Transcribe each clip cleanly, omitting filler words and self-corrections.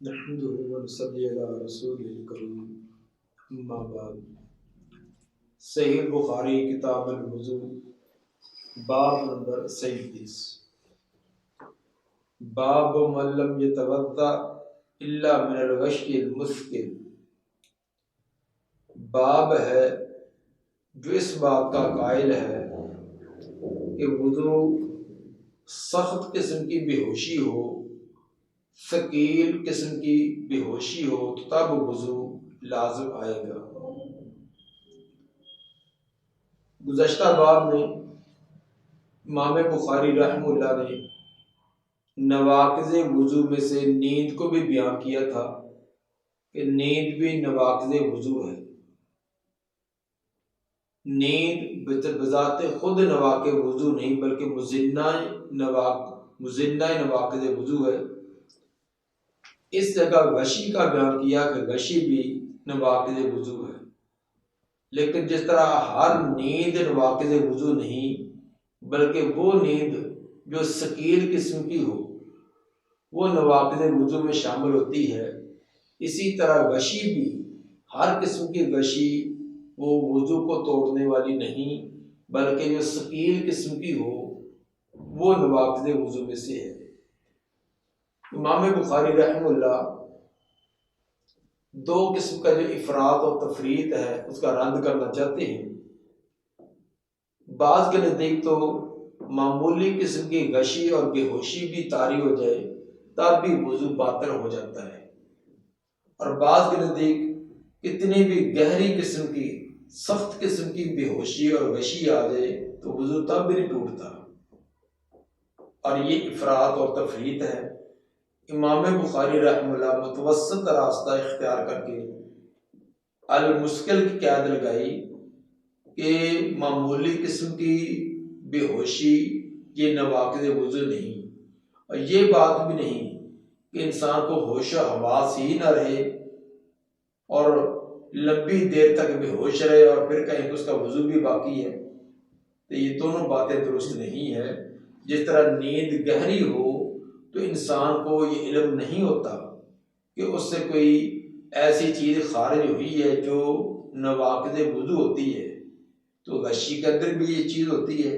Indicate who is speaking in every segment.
Speaker 1: नहमदुहु व नसल्ली अला रसूलिल करीम, अम्मा बाद। सहीह बुखारी किताब अल वुज़ू, बाब नंबर 37। बाब मन लम यतवद्दा इल्ला मिनल गश्यिल मुस्किल। बाब है जो इस बात का कायल है कि वुज़ू सख्त किस्म की बेहोशी हो, सकील किस्म की बेहोशी हो तो तब वुज़ू लाजिम आएगा। गुज़श्ता बाब में इमाम बुखारी रहमतुल्लाह ने नवाक़िज़े वुज़ू में से नींद को भी बयान किया था कि नींद भी नवाक़िज़े वुज़ू है। नींद बज़ाते खुद नवाक़िज़े वुज़ू नहीं बल्कि मुज़िन्ना नवाक़िज़े वुज़ू है। इस जगह गशी का बयान किया कि गशी भी नवाक़िज़े वुज़ू है, लेकिन जिस तरह हर नींद नवाक़िज़े वुज़ू नहीं बल्कि वो नींद जो सकील किस्म की हो वो नवाक़िज़े वुज़ू में शामिल होती है, इसी तरह गशी भी हर किस्म की गशी वो वुज़ू को तोड़ने वाली नहीं बल्कि जो सकील किस्म की हो वो नवाक़िज़े वुज़ू में से है। इमाम बुखारी रहमतुल्लाह दो किस्म का जो इफरात और तफरीत है उसका रद्द करना चाहते हैं। बाज़ के नज़दीक तो मामूली किस्म की गशी और बेहोशी भी तारी हो जाए तब भी वुज़ू बातिल हो जाता है, और बाज़ के नज़दीक कितनी भी गहरी किस्म की सख्त किस्म की बेहोशी और गशी आ जाए तो वुज़ू तब भी नहीं टूटता। और ये इफरात और तफरीत है। इमाम बुखारी रहमतुल्लाह मुतवस्सित रास्ता इख्तियार करके अल मुश्किल की कैद लगाई कि मामूली किस्म की बेहोशी ये नवाक़िज़े वुज़ू नहीं, और ये बात भी नहीं कि इंसान को होश हवास ही ना रहे और लंबी देर तक बेहोश रहे और फिर कहीं उसका वुज़ू भी बाकी है, तो ये दोनों बातें दुरुस्त नहीं है। जिस तरह नींद गहरी हो तो इंसान को ये इल्म नहीं होता कि उससे कोई ऐसी चीज़ खारिज हुई है जो नवाक़िज़े वुज़ू होती है, तो गशी के अंदर भी ये चीज़ होती है।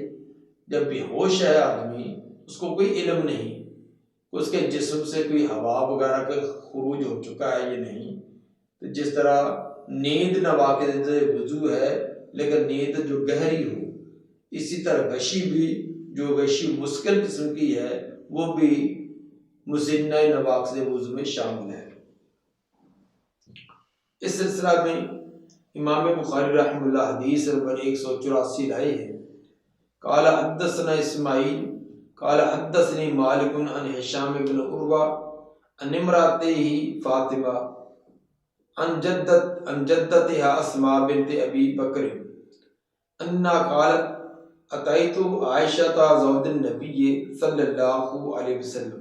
Speaker 1: जब बेहोश है आदमी, उसको कोई इल्म नहीं, उसके जिस्म से कोई हवा वगैरह का खुरूज हो चुका है ये नहीं। तो जिस तरह नींद नवाक़िज़े वुज़ू है लेकिन नींद जो गहरी हो, इसी तरह गशी भी जो गशी मुश्किल किस्म की है वो भी मुज़िन्ना नवाक़िज़े वुज़ू में शामिल है। इस सिलसिला में इमाम बुखारी रहमतुल्लाह हदीस नंबर 184 लाए हैं। काला हद्दसना इस्माइल काला हद्दसनी मालिकुन अन हिशाम इब्न उर्वा अन इमरातिही फातिमा अन जद्दतिहा अस्मा बिन्त अबी बकर अन्ना कालत अतैतु आयशा ज़ौजन नबी सल्लल्लाहु अलैहि वसल्लम।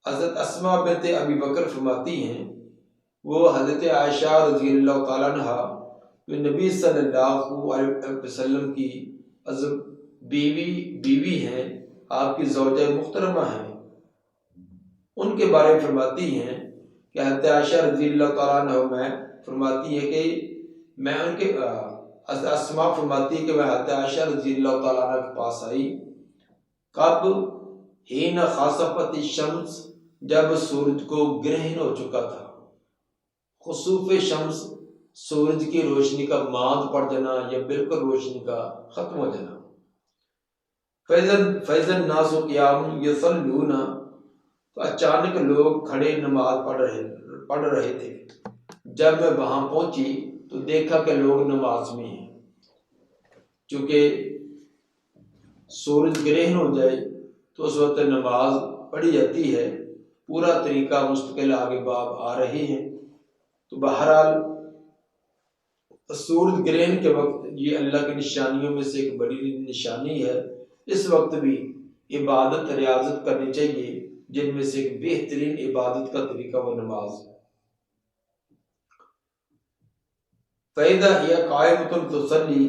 Speaker 1: हज़रत अस्मा बिन्त अबी बकर फरमाती हैं वो हज़रत आयशा रज़ियल्लाहु ताला अन्हा जो नबी सल्लल्लाहु अलैहि वसल्लम की बीवी हैं, आपकी ज़ौजा मुहतरमा हैं, उनके बारे में फरमाती हैं कि हज़रत आयशा रज़ियल्लाहु ताला अन्हा में फरमाती है कि मैं उनके अस्मा फरमाती है कि मैं हज़रत आयशा रज़ियल्लाहु ताला अन्हा के पास आई कब हीन खासफत शम्स, जब सूरज को ग्रहण हो चुका था। खुसूफ शम्स सूरज की रोशनी का मांद पड़ जाना या बिल्कुल रोशनी का खत्म हो जाना। फैज़न नासु क़ियाम यसल्लूना, तो अचानक लोग खड़े नमाज पढ़ रहे थे। जब मैं वहां पहुंची तो देखा कि लोग नमाज में हैं। चूंकि सूरज ग्रहण हो जाए तो उस वक्त नमाज पढ़ी जाती है। पूरा तरीका मुस्तकिल आगे बाब आ रहे हैं। तो बहरहाल सूरज ग्रहण के वक्त ये अल्लाह की निशानियों में से एक बड़ी निशानी है। इस वक्त भी इबादत रियाजत करनी चाहिए, जिनमें से एक बेहतरीन इबादत का तरीका वो नमाज। फ़ैदा या कायमतुन तुसल्ली,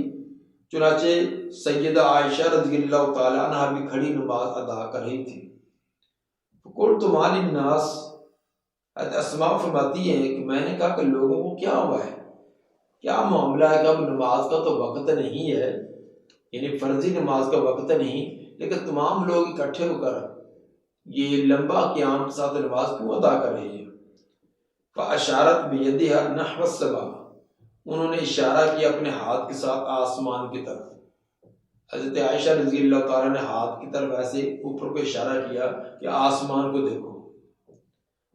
Speaker 1: चुनाचे सैयदा आयशा रज़ियल्लाहु ताला अन्हा भी खड़ी नमाज अदा कर रही थी। कुल तुमालिन नास, अस्मा फरमाती हैं कि मैंने कहा कि लोगों को क्या हुआ है, क्या मामला है कि अब नमाज का तो वक्त नहीं है, यानी फर्जी नमाज का वक्त नहीं, लेकिन तमाम लोग इकट्ठे होकर ये लंबा क़याम के साथ नमाज क्यों अदा कर रहे हैं। फ़अशारत बियदिहा नहव अस्समा, उन्होंने इशारा किया अपने हाथ के साथ आसमान की तरफ। हज़रत आयशा रज़ी अल्लाह ताला ने हाथ की तरफ ऐसे ऊपर को इशारा किया कि आसमान को देखो।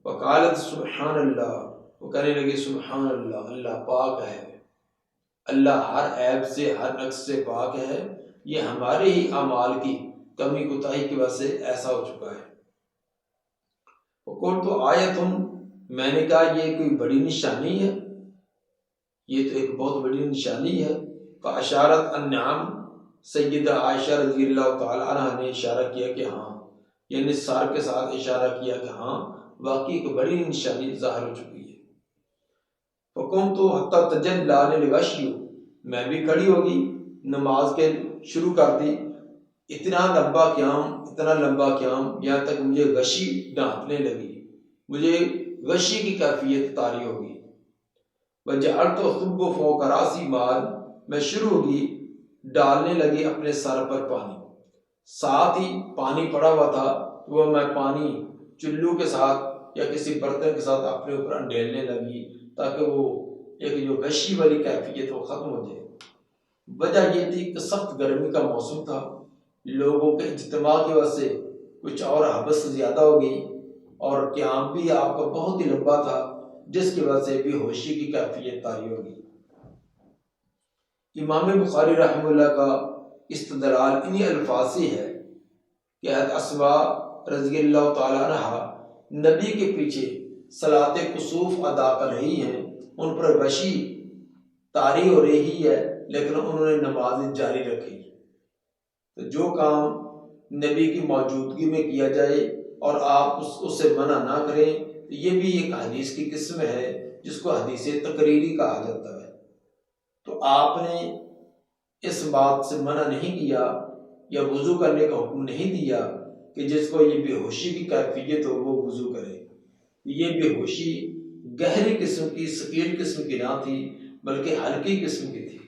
Speaker 1: वकालत सुबहान अल्लाह, वो कहने लगी सुबहान अल्लाह, अल्लाह पाक है, अल्लाह हर ऐब से हर नक्स से पाक है, ये हमारे ही अमाल की कमी कोताही की वजह से ऐसा हो चुका है। वो तो आया तुम, मैंने कहा ये कोई बड़ी निशानी है, ये तो एक बहुत बड़ी निशानी है। फ़अशारत अन्नाम, सैयदा आयशा रज़ी अल्लाह ताला अन्हा ने इशारा किया कि हाँ, यानी सर के साथ इशारा किया कि हाँ वाकई एक बड़ी निशानी ज़ाहिर हो चुकी है। फ़कुम तो हत्ता तजल्ला लिगश्यु, मैं भी खड़ी होगी, नमाज के शुरू कर दी, इतना लंबा क़याम, यहाँ तक मुझे गशी डांटने लगी, मुझे गशी की कैफियत तारी होगी। वजअल तो खुब्बु फ़ौक़ रासी माल, मैं शुरू होगी डालने लगी अपने सर पर पानी, साथ ही पानी पड़ा हुआ था, वो मैं पानी चुल्लू के साथ या किसी बर्तन के साथ अपने ऊपर अंडेलने लगी ताकि वो एक जो गशी वाली कैफियत वो ख़त्म हो जाए। वजह ये थी कि सख्त गर्मी का मौसम था, लोगों के इज्तिमा की वजह से कुछ और हबस ज़्यादा हो गई और क़याम भी आपका बहुत ही लंबा था, जिसकी वजह से बेहोशी की कैफियत तारी होगी। इमाम बुखारी रहमतुल्लाह का इस्तदलाल इन्हीं अल्फाज से है कि अस्मा रज़ी अल्लाह ताला अन्हा नबी के पीछे सलाते कुसूफ अदा कर रही हैं, उन पर गशी तारी हो रही है, लेकिन उन्होंने नमाज जारी रखी। तो जो काम नबी की मौजूदगी में किया जाए और आप उससे मना ना करें, तो ये भी एक हदीस की किस्म है जिसको हदीस तकरीरी कहा जाता है। तो आपने इस बात से मना नहीं किया या वुजू करने का हुक्म नहीं दिया कि जिसको ये बेहोशी की कैफियत हो वो वुजू करे। ये बेहोशी गहरी किस्म की, सकील किस्म की ना थी, बल्कि हल्की किस्म की थी।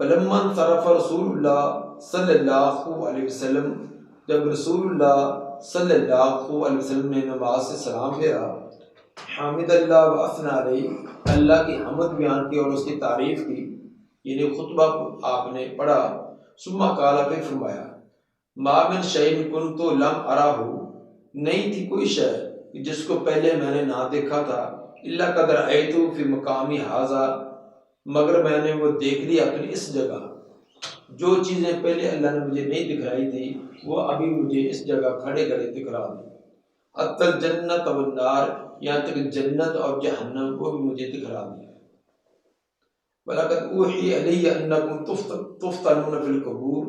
Speaker 1: फलम्मन सरफ रसूलुल्लाह सल्लल्लाहु अलैहि वसल्लम, जब रसूलुल्लाह सल्लल्लाहु अलैहि वसल्लम ने नमाज से सलाम फेरा, हामिदल्लाह व असना अलैहि, अल्लाह की हमद बयान की और उसकी तारीफ की, यानी खुतबा आपने पढ़ा। सुम्मा काला, फिर फरमाया, मामिन शैइन कुन्तु लम अराहु, नहीं थी कोई शय जिसको पहले मैंने ना देखा था, इल्ला कदर आयतु फी मकामी हाजा, मगर मैंने वो देख ली अपनी इस जगह। जो चीज़ें पहले अल्लाह ने मुझे नहीं दिखलाई थी वो अभी मुझे इस जगह खड़े खड़े दिखला दी। अत्तल जन्नत व नार, यहाँ तक जन्नत और जहन्नम वो भी मुझे दिखला दिया। वलक़द ऊहिया इलैया अन्नकुम तुफ़्तनून फ़िल क़ुबूर,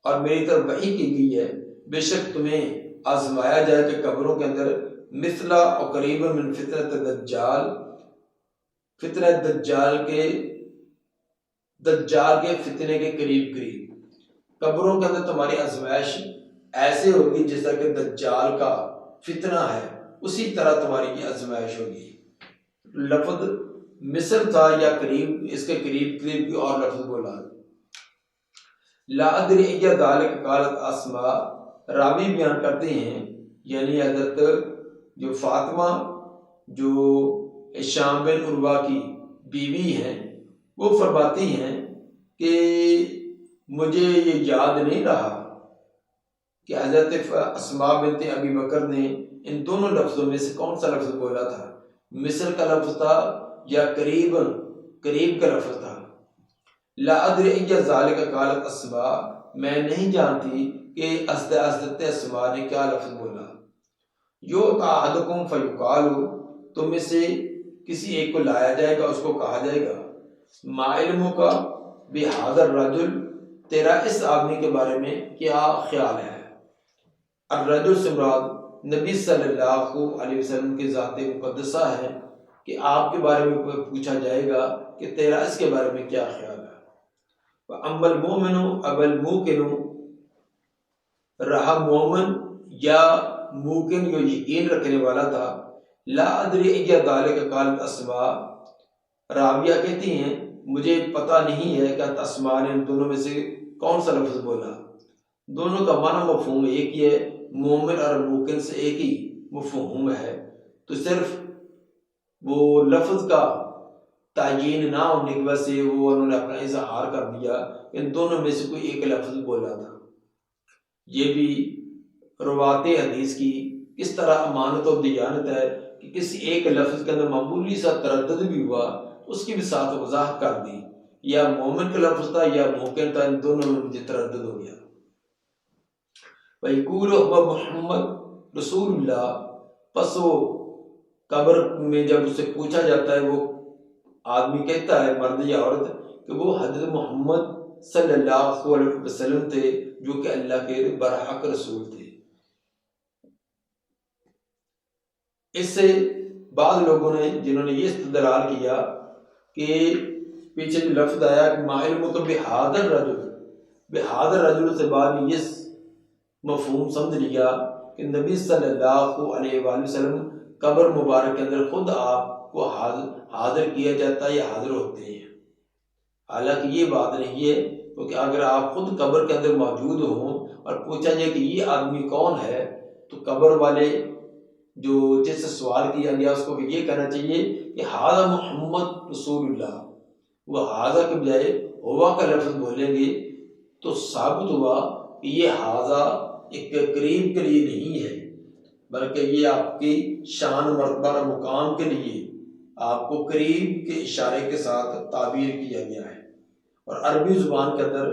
Speaker 1: और मेरी तरफ वही की गई है बेशक तुम्हें आजमाया जाए कि कब्रों के अंदर मिसला और करीबन मिन फितरत दज्जाल, फितरत दज्जाल के फितने के करीब करीब कब्रों के अंदर तुम्हारी आजमाइश ऐसे होगी जिस तरह के दज्जाल का फितना है, उसी तरह तुम्हारी ये आजमाइश होगी। लफ्ज़ मिस्र था या करीब, इसके करीब करीब की और लफ्ज़ बोला। ला अदरी या दालिक कालत अस्मा, रावी बयान करते हैं, यानी हज़रत जो फातिमा जो शाम बिन उर्वा की बीवी हैं, वो फरमाती हैं कि मुझे ये याद नहीं रहा कि हज़रत अस्मा बिनत अबी बकर ने इन दोनों लफ्ज़ों में से कौन सा लफ्ज़ बोला था, मिस्र का लफ्ज़ था या करीब का लफ्ज़ था। ला अदरी अय्या ज़ालिका कालत अस्मा, मैं नहीं जानती कि हज़रत अस्मा ने क्या लफ्ज़ बोला। यो ताहदकुम फयुकालु, तुम में से किसी एक को लाया जाएगा, उसको कहा जाएगा, माइलमु का बिहादर रजुल, तेरा इस आदमी के बारे में क्या ख्याल है। अर्रजुल से मुराद नबी सल्लल्लाहु अलैहि वसल्लम की ज़ात मुक़द्दसा है कि आपके बारे में पूछा जाएगा कि तेरा इसके बारे में क्या ख्याल है। अम्मल मोमिनु अबल मुकिनु, रहा मोमिन या मुकिन जो यकीन रखने वाला था। ला अदरी या दाले का काल अस्मा, राबिया कहती हैं मुझे पता नहीं है क्या तस्मा ने इन दोनों में से कौन सा लफ्ज बोला। दोनों का माना मफहूम एक ही है, मोमिन और मुकिन से एक ही मफहूम है, तो सिर्फ वो लफ्ज का तायीन ना होने की वजह से वो उन्होंने अपना इजहार कर दिया, इन दोनों में से कोई एक लफ्ज बोला था। ये भी रवाते हदीस की किस तरह अमानत और दियानत है कि किसी एक लफ्ज के अंदर मामूली सा तरद्दुद भी हुआ, उसकी भी साथ वजाहत कर दी, या मोमिन का लफ्ज था या मुकिन था, इन दोनों में मुझे तरद्दुद हो गया। वयकूल मोहम्मद रसूलुल्लाह, पस वो कब्र में जब उससे पूछा जाता है, वो आदमी कहता है मर्द या औरत कि वो हज़रत मोहम्मद सल्लल्लाहु अलैहि वसल्लम थे जो कि अल्लाह के बरहक रसूल थे। इससे बाद लोगों ने जिन्होंने ये इस्तदलाल किया कि पीछे जो लफ्ज आया कि माइल तो बेहादर रजुल से बाद ये मफहूम समझ लिया कि नबी सल्लल्लाहु अलैहि वसल्लम कब्र मुबारक के अंदर खुद आपको हाजिर किया जाता है या हाजिर होते हैं। हालांकि ये बात नहीं है, क्योंकि अगर आप खुद कब्र के अंदर मौजूद हों और पूछा जाए कि ये आदमी कौन है, तो कब्र वाले जो जिससे सवाल किया गया उसको ये कहना चाहिए कि हाजा मोहम्मद रसूलुल्लाह। वो हाजा के बजाय हुआ का लफ्ज बोलेंगे तो साबित हुआ कि ये हाजा एक करीब के लिए नहीं है, बल्कि ये आपकी शान मर्तबा और मुकाम के लिए आपको करीब के इशारे के साथ ताबीर किया गया है। और अरबी जुबान के अंदर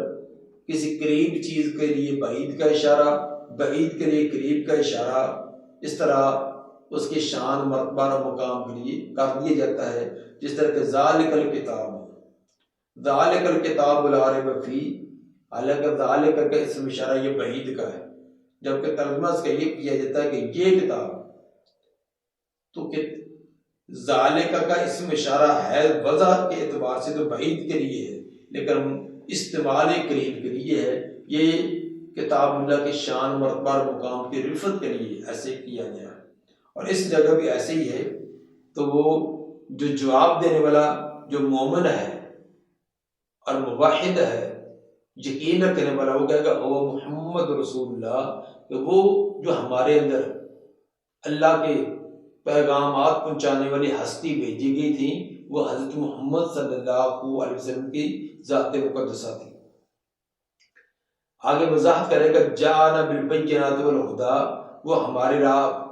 Speaker 1: किसी करीब चीज़ के लिए बईद का इशारा, बईद के लिए करीब का इशारा, इस तरह उसकी शान मर्तबा और मुकाम के लिए कर दिया जाता है। जिस तरह के ज़ालिकल किताब ला रैब फी, हालांकि ज़ालिका का इसम इशारा ये बईद का है, जबकि तर्जुमा इसका ये किया जाता है कि ये किताब, तो ज़ालिका का इसम इशारा है वज़ाहत के एतबार से तो बईद के लिए है, लेकिन इस्तेमाल करीब के लिए है। ये किताबुल्लाह की शान मर्तबा और मुकाम की रिफत के लिए ऐसे किया गया है। और इस जगह भी ऐसे ही है, तो वो जो जवाब देने वाला जो मोमिन है और मुवाहिद है, यकीन रखने वाला, वो कहेगा ओ मोहम्मद रसूलुल्लाह, कि वो जो हमारे अंदर अल्लाह के पैगामात पहुंचाने वाली हस्ती भेजी गई थी, वो हज़रत मोहम्मद सल्लल्लाहु अलैहि वसल्लम की ज़ात मुक़द्दसा थी। आगे वजाहत करेगा जाना बिल बय्यिनात वल हुदा, वो हमारे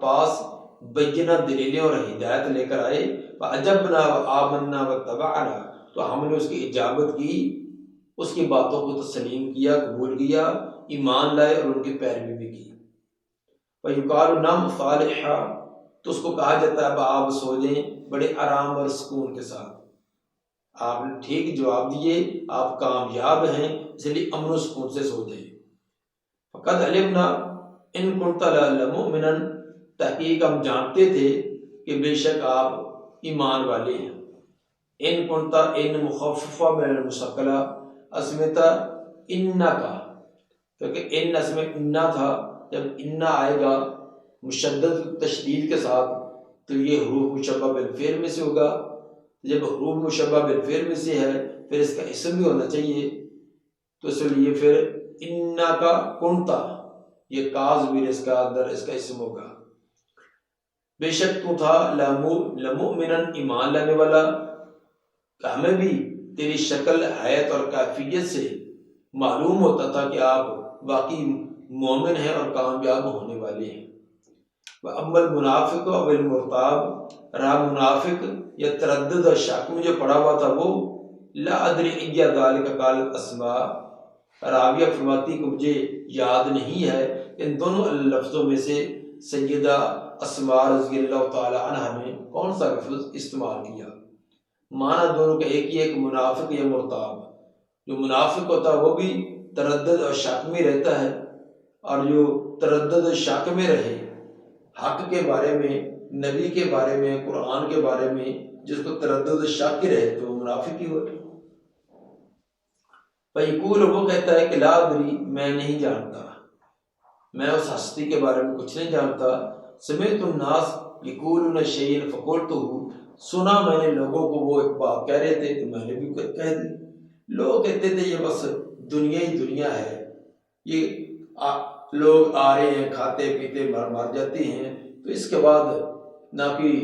Speaker 1: पास बय्यिना दलीलें और हिदायत लेकर आए। अजबना व आमन्ना व तबअना, तो हमने उसकी इजाबत की, उसकी बातों को तस्लीम किया, कबूल किया, ईमान लाए और उनकी पैरवी भी की। युकाल नम फालिहा, तो उसको कहा जाता है आप सो जाएं बड़े आराम और सुकून के साथ। आपने ठीक जवाब दिए, आप कामयाब हैं, इसलिए अमन सुकून से सो जाए। फ़क़द अलिमना इन कुंता लमुमिनन, तहकीक हम जानते थे कि बेशक आप ईमान वाले हैं। इन कुंता इन मुखफ़फ़ा मिनल मुशक्कला, अस्मिता इन्ना का, क्योंकि इन असमें इन्ना था, जब इन्ना आएगा मुशद्दद तशदीद के साथ तो ये हरूफ मुशब्बह बिल फ़िल में से होगा। जब हरूफ मुशब्बह बिल फ़िल में से है, फिर इसका इसम भी होना चाहिए, तो इसलिए फिर इन्ना का कुंता, ये काज भी इसका अंदर इसका इसम होगा। बेशक तू था लमुमिनन, ईमान लाने वाला, हमें भी तेरी शक्ल, हैत और कैफियत से मालूम होता था कि आप वाकई मोमिन हैं और कामयाब होने वाले हैं। वह अम्मल मुनाफिक अवल मुर्ताब, रहा मुनाफिक या तरद्दुद और शक में जो पड़ा हुआ था, वो ला अदरी इय्या ज़ालिका कालत अस्मा, राविया फरमाती कि मुझे याद नहीं है इन दोनों लफ्ज़ों में से सैयदा अस्मा रज़ियल्लाहु ताला अन्हा ने कौन सा लफ्ज़ इस्तेमाल किया। माना दोनों का एक ही है कि मुनाफिक या मुर्ताब। जो मुनाफिक होता है वो भी तरद्दुद और शक में रहता है, और जो तरद्दुद और शक में रहे हक के बारे में, नबी के बारे में, कुरान के बारे में, जिसको तरद्दुद और शक रहे, तो वो मुनाफिक ही होता है। फयकूल, वो कहता है कि ला अदरी, मैं नहीं जानता। मैं उस हस्ती के बारे में कुछ नहीं जानता। समेतु नास यक़ूलून शैअन फ़क़ुल्तुहु, सुना मैंने लोगों को वो एक बात कह रहे थे तो मैंने भी कह दी। लोग कहते थे ये बस दुनिया ही दुनिया है, ये लोग आ रहे हैं, खाते पीते मर जाते हैं, तो इसके बाद ना कोई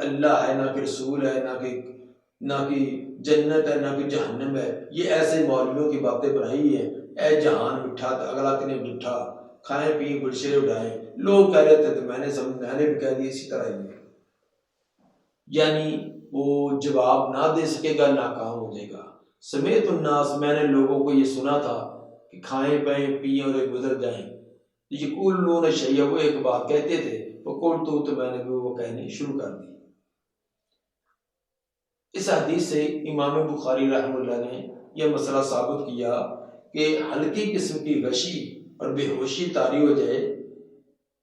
Speaker 1: अल्लाह है, ना कोई रसूल है, ना कोई जन्नत है, ना कोई जहन्नम है। ये ऐसे मौलवियों की बातें बनाई है। ए जहान मिठा तो अगला कने मिठा, खाएं पिए गुलशरे उड़ाएं, लोग कह रहे थे तो मैंने भी कह दिया इसी तरह ही। यानी वो जवाब ना दे सकेगा, नाकाम हो जाएगा। समेत उन्नास, मैंने लोगों को ये सुना था कि खाएं पाएं पिए और गुजर जाएं। यक़ूलून शैअ, वो एक बात कहते थे, फ़क़ुल्तु, तो मैंने भी वो कहनी शुरू कर दी। इस हदीस से इमाम बुखारी रहमतुल्लाह ने यह मसला साबित किया कि हल्की किस्म की गशी और बेहोशी तारी हो जाए,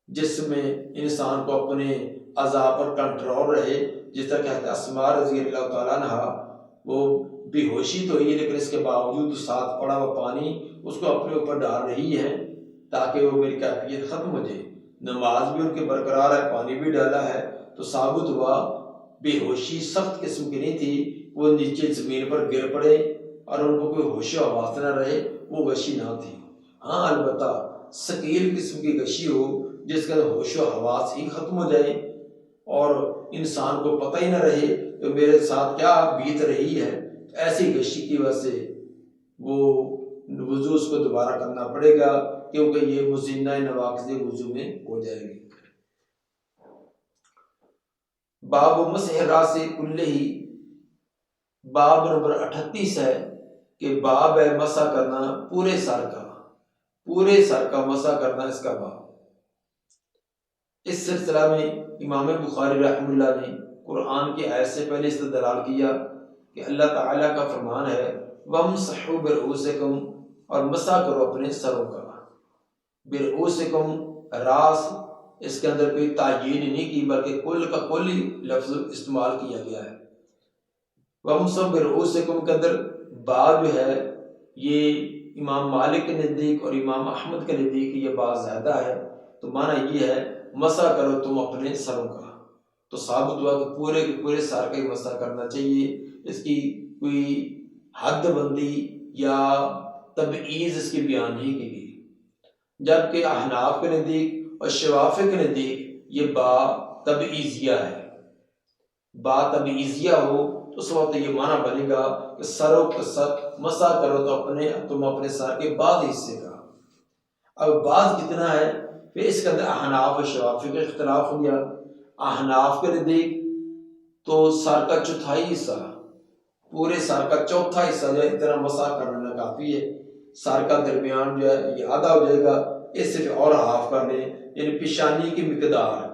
Speaker 1: जिसमें इंसान को अपने अज़ा पर कंट्रोल रहे। जिस तरह कहते हैं अस्मा रज़ी अल्लाह तआला अन्हा, वो बेहोशी तो ही, लेकिन इसके बावजूद साथ पड़ा हुआ पानी उसको अपने ऊपर डाल रही है ताकि वो मेरी कैफियत ख़त्म हो जाए। नमाज भी उनके बरकरार है, पानी भी डाला है, तो साबित हुआ बेहोशी सख्त किस्म की नहीं थी। वो नीचे ज़मीन पर गिर पड़े और उनको कोई होश आवास न रहे, वो गशी ना थी। हाँ, अलबत्ता सकील किस्म की गशी हो जिसके अंदर होश हवास ही ख़त्म हो जाए और इंसान को पता ही न रहे कि मेरे साथ क्या बीत रही है, तो ऐसी गशी की वजह से वो वुज़ू उसको दोबारा करना पड़ेगा, क्योंकि ये मुज़िन्ना नवाक़िज़ वुज़ू में हो जाएगी। बाब मसह रासे कुल्लिही, बाब नंबर 38 है कि बाब है मसा करना पूरे सर का मसा करना, इसका बाब। इस सिलसिला में इमाम बुखारी रहमतुल्लाह ने कुरान की आयत से पहले इस्तदलाल किया कि अल्लाह ताला का फरमान है वमसहू बिरुउसिकुम, और मसा करो अपने सरों का। बिरुउसिकुम रास, इसके अंदर कोई तायीन नहीं की, बल्कि कुल का कुल ही लफ्ज इस्तेमाल किया गया है। वमसहू बिरुउसिकुम के अंदर बात जो है ये इमाम मालिक के नज़दीक और इमाम अहमद के नज़दीक ये बात ज़्यादा है, तो माना ये है मसा करो तुम अपने सरों का। तो साबित हुआ कि पूरे के पूरे सर का ही मसा करना चाहिए, इसकी कोई हद बंदी या तबईज़ इसकी बयान नहीं की गई। जबकि अहनाफ के नज़दीक और शवाफे के नज़दीक ये बा तबईज़िया है। बा तबईज़िया हो तो उस वक्त ये माना बनेगा कि सरों के सर मसा करो तो तुम अपने सर के बाद हिस्से का। अब बाज कितना है, फिर इसके अंदर अहनाफ और शवाफी का इख्तलाफ हो गया। अहनाफ के नज़दीक तो सर का चौथाई हिस्सा, पूरे सर का चौथा हिस्सा जो है इतना मसा करना काफ़ी है। सर का दरमियान जो है ये आधा हो जाएगा, इससे और हाफ कर लें, यानी पेशानी की मिकदार,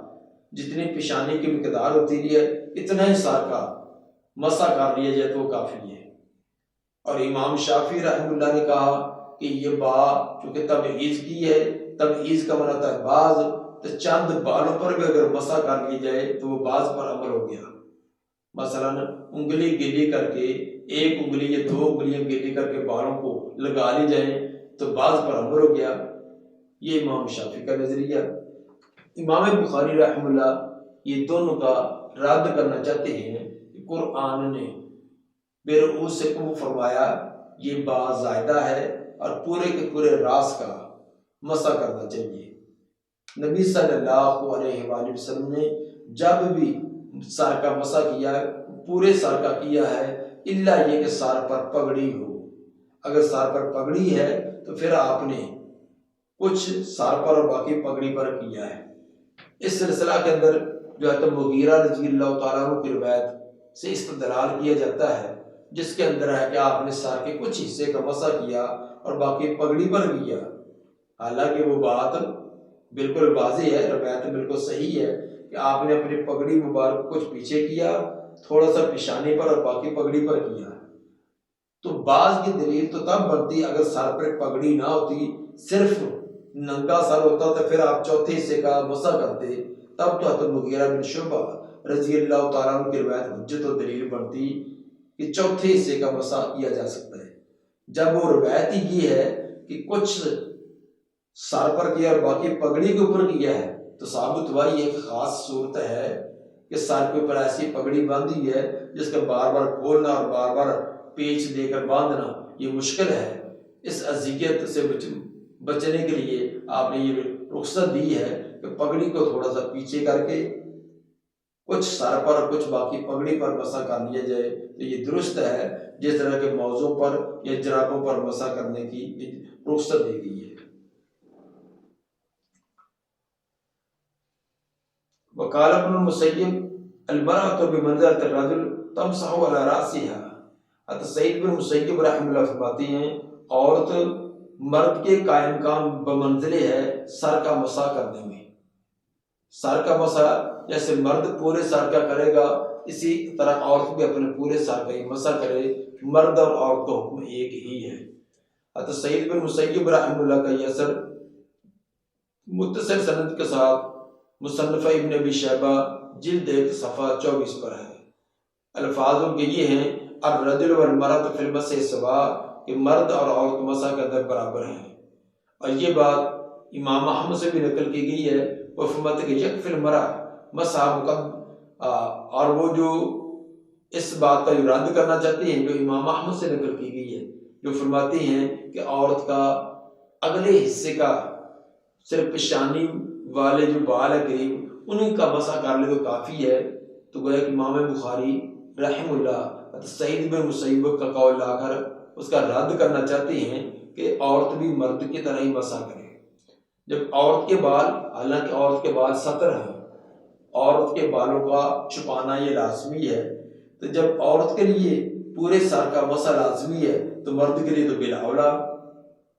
Speaker 1: जितनी पेशानी की मिकदार होती है इतना ही सर का मसा कर लिया जाए तो काफ़ी है। और इमाम शाफी रहमतुल्लाह ने कहा कि ये बा चूँकि तबईज़ की है, तबईज़ का मतलब है बाज, तो चंद बालों पर भी अगर मसा कर लिया जाए तो वो बाज पर अमल हो गया। मसलन उंगली गिली करके, एक उंगली या 2 उंगलियां गिली करके बालों को लगा ली जाए तो बाज पर अमल हो गया। ये इमाम शाफी का नजरिया। इमाम बुखारी रहमतुल्लाह ये दोनों का रद्द करना चाहते हैं कि कुरान ने बेरुउसिकुम फरमाया, ये बात ज़ायदा है और पूरे के पूरे रास का मसा करना चाहिए। नबी सल्लल्लाहु अलैहि वसल्लम ने जब भी सर का मसा किया है पूरे सर का किया है, इल्ला ये कि सर पर पगड़ी हो। अगर सर पर पगड़ी है तो फिर आपने कुछ सर पर और बाकी पगड़ी पर किया है। इस सिलसिला के अंदर जो है तो मुगीरा रज़ियल्लाहु ताला अन्हु की रिवायत से इस्तदलाल किया जाता है, जिसके अंदर है कि आपने सर के कुछ हिस्से का मसा किया और बाकी पगड़ी पर किया। हालांकि वो बात बिल्कुल वाज़ेह है, रिवायत बिल्कुल सही है कि आपने अपनी पगड़ी मुबारक कुछ पीछे किया, थोड़ा सा पेशानी पर और बाकी पगड़ी पर किया। तो बाज की दलील तो तब बनती अगर सर पर पगड़ी ना होती, सिर्फ नंगा सर होता तो फिर आप चौथे हिस्से का मसा करते, तब तो मुगीरा बिन शुबा रज़ियल्लाहु ताला अन्हु की रिवायत हुज्जत और दलील बनती कि चौथे हिस्से का मसा किया जा सकता है। जब वो रिवायत ही ये है कि कुछ सर पर किया और बाकी पगड़ी के ऊपर किया है, तो साबित हुआ ये एक खास सूरत है कि सर के ऊपर ऐसी पगड़ी बांधी है जिसका बार बार खोलना और बार बार पेच देकर बांधना ये मुश्किल है। इस अजियत से बचने के लिए आपने ये रुख्सत दी है कि पगड़ी को थोड़ा सा पीछे करके कुछ सर पर कुछ बाकी पगड़ी पर मसा कर लिया जाए, तो ये दुरुस्त है। जिस तरह के मौजों पर या जराबों पर मसा करने की रुख्सत दी गई है। वकाल इब्न मुसय्यब अलमरअतु बिमंज़िलति अर्रजुल तमसहु अला रासिहा। हज़रत सईद बिन मुसय्यब रहमतुल्लाह फरमाती हैं, औरत मर्द के कायम काम बमंजिले है सर का मसा करने में। सर का मसा जैसे मर्द पूरे सर का करेगा, इसी तरह औरत भी अपने पूरे सर का ही मसा करे। मर्द और औरत का हुक्म एक ही है। हज़रत सईद बिन मुसय्यब रहमतुल्लाह का यह असर मुत्तसिल सनद के साथ मुसन्नफ़ इब्न अबी शैबा जिल्द 1 सफ़ा 24 पर है। अल्फाज उनके ये हैं, अर्रजुल वल मरअतु फिल मसहि सवा, कि मर्द और औरत मसा के अंदर बराबर हैं। और ये बात इमाम अहमद से भी नकल की गई है। वो फरमाते कि यकफिल मरा मसा और वो जो इस बात का रद्द करना चाहती हैं जो इमाम अहमद से नकल की गई है, जो फरमाती हैं कि औरत का अगले हिस्से का सिर्फ पेशानी वाले जो बाल है करीब उन्हीं का मसा कर ले तो काफ़ी है। तो गोया कि इमाम बुखारी रहमुल्लाह सईद बिन मुसय्यब का कौल लाकर उसका रद्द करना चाहते हैं कि औरत भी मर्द की तरह ही मसा करे। जब औरत के बाल, हालांकि औरत के बाल सतर हैं, औरत के बालों का छुपाना ये लाजमी है, तो जब औरत के लिए पूरे सर का मसा लाजमी है तो मर्द के लिए तो बिला औला।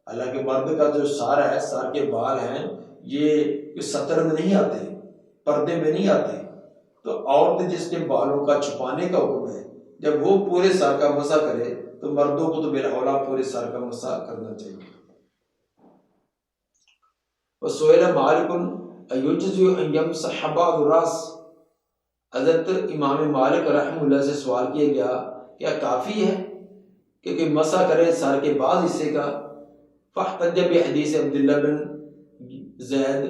Speaker 1: हालांकि मर्द का जो सर है, सर के बाल हैं, ये सतर में नहीं आते, पर्दे में नहीं आते। तो औरत जिसके बालों का छुपाने का हुक्म है, जब वो पूरे सर का मसा करे तो मर्दों को तो बिला औला पूरे सर का मसा करना चाहिए। वसुएला मालिकुन अयुज्जु अन यमसह बअद रास। हज़रत इमाम मालिक रहमतुल्लाह से सवाल किया गया, क्या काफ़ी है कि मसा करे सर के बाद हिस्से का? फहतज्ज बिहदीस अब्दुल्लाह बिन ज़ैद,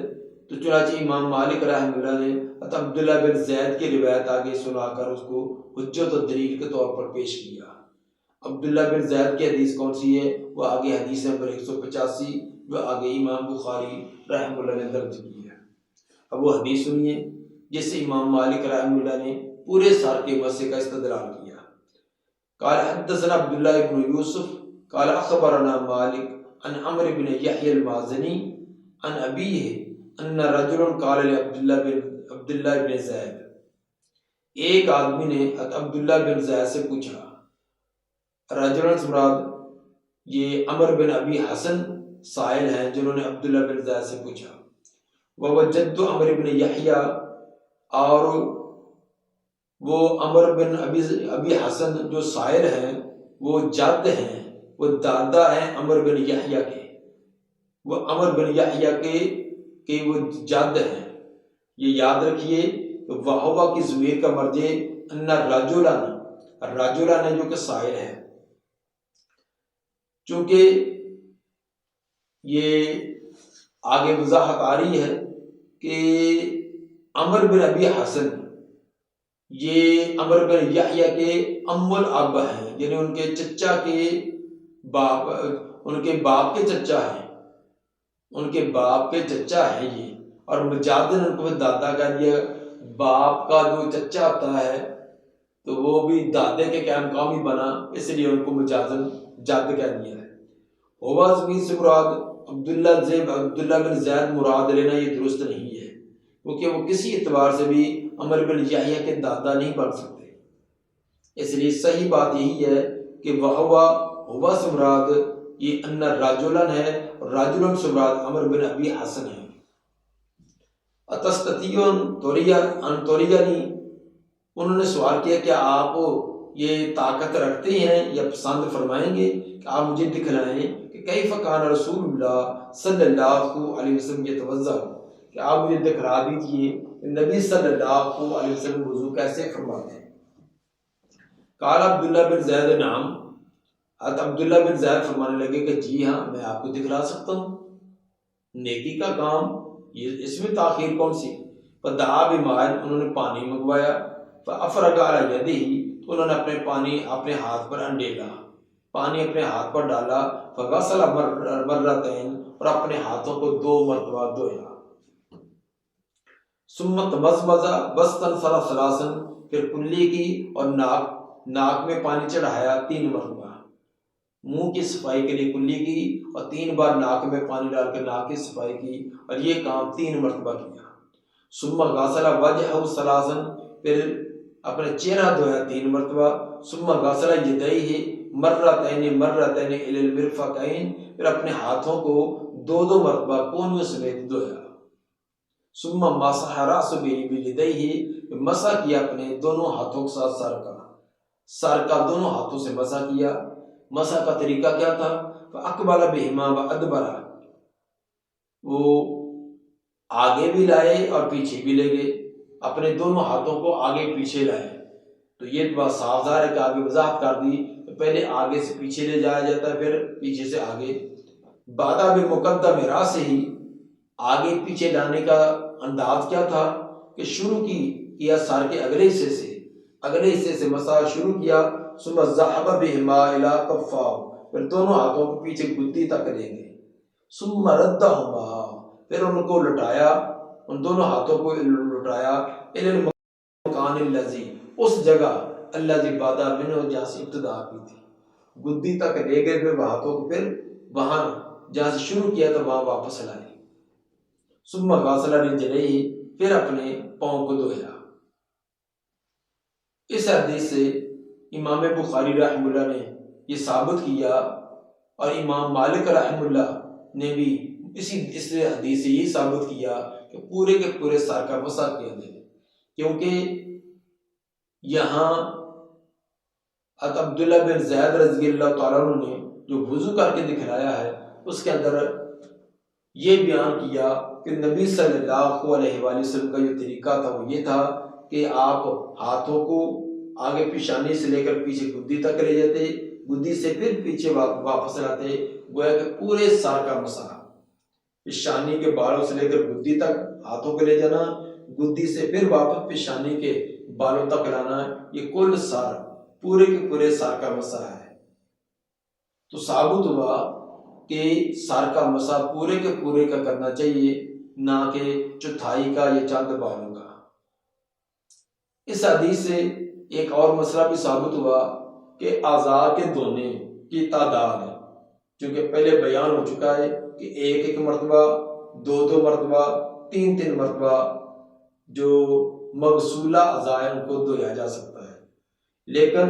Speaker 1: तो चुनांचे इमाम मालिक रहमतुल्लाह ने अब्दुल्लाह बिन ज़ैद की रिवायत आगे सुनाकर उसको हुज्जत और दलील के तौर पर पेश किया। अब्दुल्लाह बिन ज़ैद की हदीस कौन सी है? वो आगे हदीस नंबर 185 जो आगे इमाम बुखारी रहमतुल्लाह ने दर्ज की है। अब वो हदीस सुनिए जिससे इमाम मालिक रहमतुल्लाह ने पूरे सर के मसे का इस्तदलाल किया। क़ाल हद्दसना अब्दुल्लाह इब्न यूसुफ क़ाल अख़बरना मालिक अन अम्र इब्न यहया अल-माज़नी अन अबीही अन्ना रजुलन क़ाल li अब्दुल्लाह इब्न ज़ैद। एक आदमी ने अब्दुल्लाह बिन ज़ैद से पूछा, रजुलन से मुराद ये अमर बिन अबी हसन साइल हैं जिन्होंने अब्दुल्लाह बिन ज़ैद से पूछा। वह जद्दु अमर इब्न यहया, और वो अमर बिन अबी हसन जो साइल हैं वो जद हैं, वो दादा हैं अमर बिन यहया के। वो अमर बिन यहया के वो जद हैं। ये याद रखिए। तो वाहवा की ज़मीर का मर्जे अन्ना रजुलन, रजुलन है जो कि साइल है। चूंकि ये आगे वजाहत आ रही है कि अमर बिन अबी हसन ये अमर बिन यहया के अम्मुल अब हैं, यानी उनके चचा के बाप, उनके बाप के चचा हैं, उनके बाप के चचा हैं ये। और मुजादिन उनको दादा कह दिया। बाप का जो चचा होता है तो वो भी दादे के क्या काम ही बना, इसलिए उनको मुजादिन जद कह दिया है। होवा ज़मीन से मुराद अब्दुल्लाह बिन ज़ैद मुराद लेना ये दुरुस्त नहीं है, क्योंकि वो किसी एतबार से भी अमर बिन यहया के दादा नहीं बन सकते। इसलिए सही बात यही है कि वह से मुराद ये अन्ना राजुलन है, और राजुलन से मुराद अमर बिन अबी हसन है। अतस्ततियों तोरियानी, उन्होंने सवाल किया, क्या आप ये ताकत रखते हैं या पसंद फरमाएंगे कि आप मुझे दिखलाएं कि कैफ़ कान रसूलुल्लाह सल्लल्लाहु अलैहि वसल्लम यतवज़्ज़अ, कि आप मुझे दिखला दीजिए नबी सल्लल्लाहु अलैहि वसल्लम वुज़ू कैसे फरमाते हैं। काल अब्दुल्लाह बिन ज़ैद नाम, अब्दुल्लाह बिन ज़ैद फरमाने लगे कि जी हाँ, मैं आपको दिखला सकता हूँ। नेकी का काम, ये इसमें ताखीर कौन सी। फदआ बिमाइन, उन्होंने पानी मंगवाया। फअफरगा अला यदिही, तो उन्होंने अपने हाथ पर अंडेला, पानी अपने हाथ पर डाला। फगसला मर्रतैन, और अपने हाथों को 2 मरतबा धोया। सुम्मत मज़मज़ा बस्तन सलासन, फिर कुल्ली की और नाक में पानी चढ़ाया 3 मरतबा। मुंह की सफाई के लिए कुल्ली की और 3 बार नाक में पानी डालकर नाक की सफाई की, और ये काम 3 मरतबा किया। सुम्मा गासला वजहहु सलासन, फिर अपने चेहरा धोया 3 मरतबा। सुम्मा गासला यदैहि मर्रतैन इलल मिरफकैन, फिर अपने हाथों को 2-2 मरतबा कोहनियों समेत धोया। सुम्मा मसह रअसहु बियदैहि, मसा किया अपने दोनों हाथों के साथ सर का दोनों हाथों से मसा किया। मसा का तरीका क्या था। अकबल बिहिमा व अदबरा, वो आगे भी लाए और पीछे भी ले गए, अपने दोनों हाथों को आगे पीछे लाए। तो ये बात साफ ज़ाहिर है कि आगे वजाहत कर दी, तो पहले आगे से पीछे ले जाया जाता है, फिर पीछे से आगे। बादा भी मुकद्दम रास ही, आगे पीछे लाने का अंदाज क्या था कि शुरू किया सर के अगले हिस्से से मसा शुरू किया। सुम्मा ज़हब बिहिमा इला कफ़ाह, फिर दोनों हाथों को पीछे गुद्दी तक ले गए। सुम्मा रद्दहुमा, फिर उनको लुटाया, उन दोनों हाथों को लुटाया। इलल मकानिल लज़ी, उस जगह अल्लज़ी बादा मिन्हु, जहाँ से इब्तिदा की थी, गुद्दी तक ले गए। फिर हाथों को फिर वहां जहाँ से शुरू किया था वहां वापस लाए। सुम्मा गासला रिजलैहि, फिर अपने पाँव को धोया। इस हदीस से इमाम बुखारी रहमतुल्लाह ने ये साबित किया, और इमाम मालिक रहमतुल्लाह ने भी इस हदीस से ये साबित किया कि पूरे के पूरे सर का मसा किया जाए, क्योंकि यहाँ अब्दुल्ला बिन ज़ैद रज़ियल्लाहु ताला अन्हु ने जो वुज़ू करके दिखलाया है, उसके अंदर ये बयान किया कि नबी सल्लल्लाहु अलैहि वसल्लम का जो तरीका था वो ये था कि आप हाथों को आगे पेशानी से लेकर पीछे गुद्दी तक ले जाते, गुद्दी से फिर पीछे वापस लाते, गोया कि पूरे सर का मसा, पेशानी के बालों से लेकर गुद्दी तक हाथों को ले जाना, गुद्दी से फिर वापस पेशानी के बालों तक लाना, ये कुल सर, पूरे के पूरे सर का मसा है। तो साबित हुआ कि सर का मसा पूरे के पूरे का करना चाहिए, ना कि चौथाई का या चंद बालों का। इस हदीस से एक और मसला भी साबित हुआ कि आज़ा के धोने की तादाद, क्योंकि पहले बयान हो चुका है कि 1-1 मरतबा, 2-2 मरतबा, 3-3 मरतबा जो मगसूला अज़ा है उनको धोया जा सकता है, लेकिन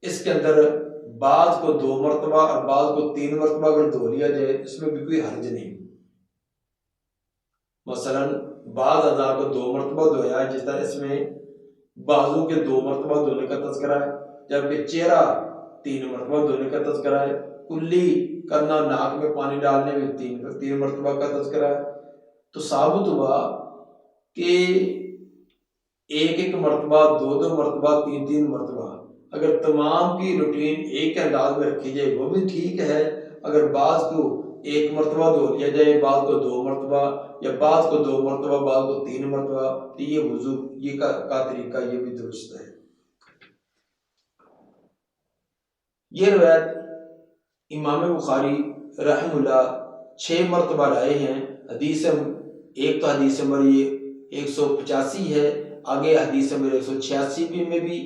Speaker 1: इसके अंदर बाज को 2 मरतबा और बाज को 3 मरतबा अगर धो लिया जाए, इसमें भी कोई हर्ज नहीं। मसलन बाज अज़ा को 2 मरतबा धोया है, जिस तरह इसमें बाजू के 2 मरतबा धोने का तज़किरा है, जबकि चेहरा 3 मरतबा धोने का तज़किरा है, कुल्ली करना, नाक में पानी डालने में 3 मरतबा का तज़किरा है। तो साबित हुआ कि 1-1 मरतबा, 2-2 मरतबा, 3-3 मरतबा, अगर तमाम की रूटीन एक अंदाज में रखी जाए वो भी ठीक है। अगर बाज को 1 मरतबा धो लिया जाए, बाज को 2 मरतबा, या बाज को 2 मरतबा, बाज को 3 मरतबा, तो ये वुज़ू ये का तरीका ये भी दुरुस्त है। ये रवायत इमाम बुखारी रहमतुल्लाह 6 मरतबा लाए हैं। हदीस एक तो हदीस नंबर ये 185 है, आगे हदीस नंबर 186 में भी,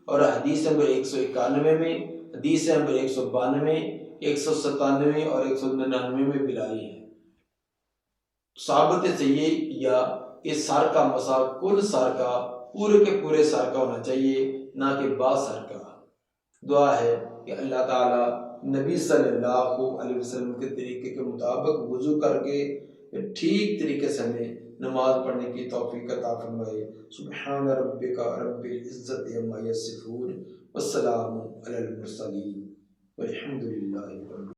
Speaker 1: और हदीस नंबर 191 में, हदीस नंबर 192, 197 और 199 में भी लाई है। साबित से ये किया कि सर का मसा कुल सर का, पूरे के पूरे सर का होना चाहिए, ना कि बाज़ सर का। दुआ है कि अल्लाह ताला नबी सल्लल्लाहु अलैहि वसल्लम के तरीके के मुताबिक वुज़ू करके ठीक तरीके से हमें नमाज पढ़ने की तौफीक अता फरमाए। सुब्हान रब्बिका रब्बिल इज़्ज़ति अम्मा यसिफून, वस्सलामुन अलल मुरसलीन, वल्हम्दुलिल्लाहि रब्बिल